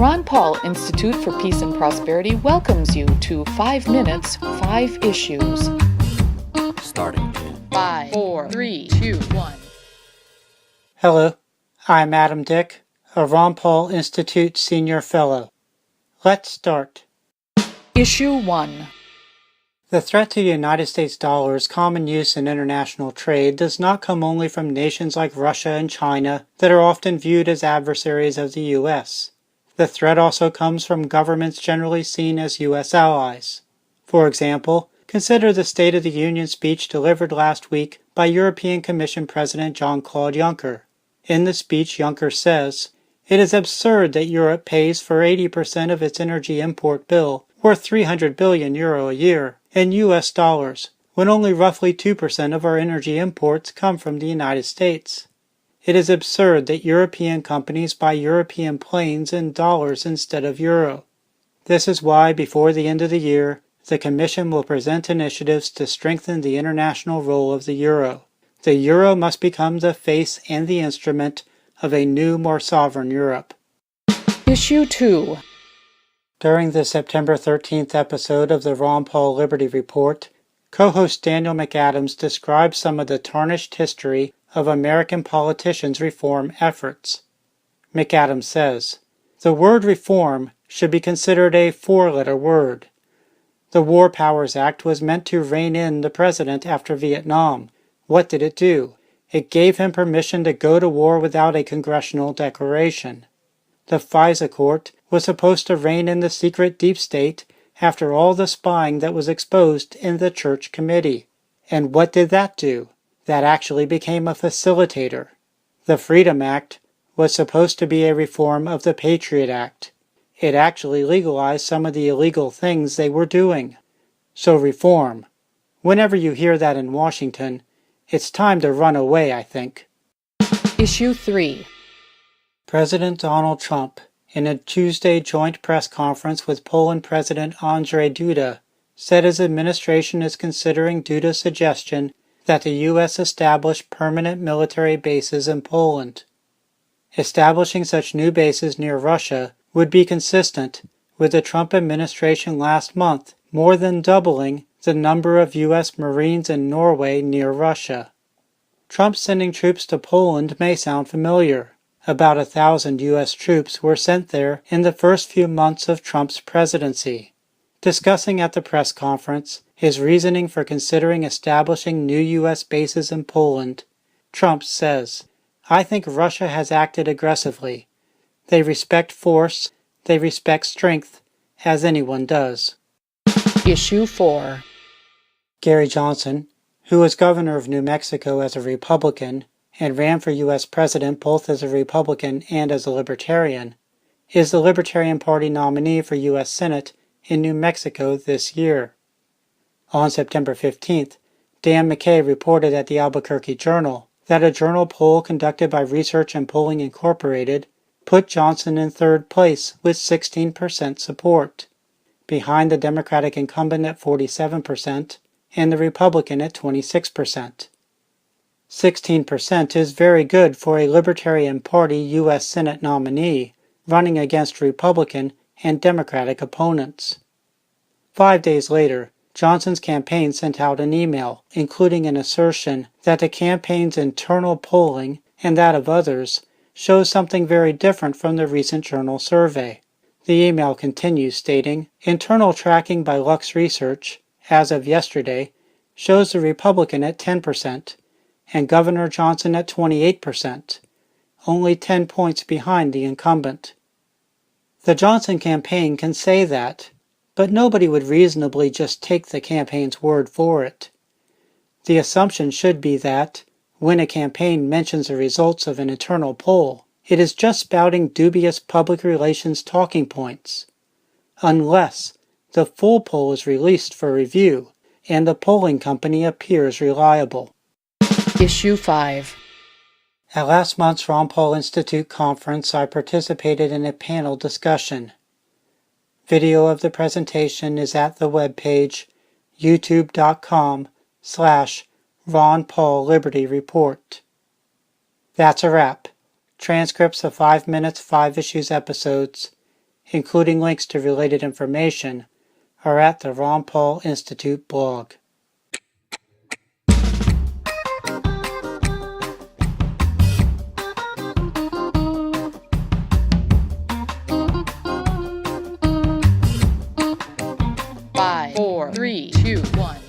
Ron Paul Institute for Peace and Prosperity welcomes you to 5 Minutes, 5 Issues. Starting in 5, 4, 3, 2, 1. Hello, I'm Adam Dick, a Ron Paul Institute Senior Fellow. Let's start. Issue 1. The threat to the United States dollar's common use in international trade does not come only from nations like Russia and China that are often viewed as adversaries of the U.S. The threat also comes from governments generally seen as U.S. allies. For example, consider the State of the Union speech delivered last week by European Commission President Jean-Claude Juncker. In the speech, Juncker says, "It is absurd that Europe pays for 80% of its energy import bill, worth €300 billion a year, in U.S. dollars, when only roughly 2% of our energy imports come from the United States. It is absurd that European companies buy European planes in dollars instead of euro. This is why, before the end of the year, the Commission will present initiatives to strengthen the international role of the euro. The euro must become the face and the instrument of a new, more sovereign Europe." Issue 2. During the September 13th episode of the Ron Paul Liberty Report, co-host Daniel McAdams described some of the tarnished history of American politicians' reform efforts. McAdams says, "The word reform should be considered a four-letter word. The War Powers Act was meant to rein in the president after Vietnam. What did it do? It gave him permission to go to war without a congressional declaration. The FISA court was supposed to rein in the secret deep state after all the spying that was exposed in the Church Committee. And what did that do? That actually became a facilitator. The Freedom Act was supposed to be a reform of the Patriot Act. It actually legalized some of the illegal things they were doing. So reform. Whenever you hear that in Washington, it's time to run away, I think." Issue 3. President Donald Trump, in a Tuesday joint press conference with Poland President Andrzej Duda, said his administration is considering Duda's suggestion that the U.S. establish permanent military bases in Poland. Establishing such new bases near Russia would be consistent with the Trump administration last month more than doubling the number of U.S. Marines in Norway near Russia. Trump sending troops to Poland may sound familiar. About 1,000 U.S. troops were sent there in the first few months of Trump's presidency. Discussing at the press conference his reasoning for considering establishing new U.S. bases in Poland, Trump says, "I think Russia has acted aggressively. They respect force, they respect strength, as anyone does." Issue 4. Gary Johnson, who was governor of New Mexico as a Republican and ran for U.S. president both as a Republican and as a Libertarian, is the Libertarian Party nominee for U.S. Senate in New Mexico this year. On September 15th, Dan McKay reported at the Albuquerque Journal that a journal poll conducted by Research and Polling Incorporated put Johnson in third place with 16% support, behind the Democratic incumbent at 47% and the Republican at 26%. 16% is very good for a Libertarian Party U.S. Senate nominee running against Republican and Democratic opponents. 5 days later, Johnson's campaign sent out an email, including an assertion that the campaign's internal polling and that of others shows something very different from the recent journal survey. The email continues stating, "Internal tracking by Lux Research, as of yesterday, shows the Republican at 10%, and Governor Johnson at 28%, only 10 points behind the incumbent." The Johnson campaign can say that, but nobody would reasonably just take the campaign's word for it. The assumption should be that, when a campaign mentions the results of an internal poll, it is just spouting dubious public relations talking points. Unless the full poll is released for review and the polling company appears reliable. Issue 5. At last month's Ron Paul Institute conference, I participated in a panel discussion. Video of the presentation is at the webpage youtube.com/Ron Paul Liberty Report. That's a wrap. Transcripts of 5 Minutes, 5 Issues episodes including links to related information, are at the Ron Paul Institute blog. Five, four, three, two, one.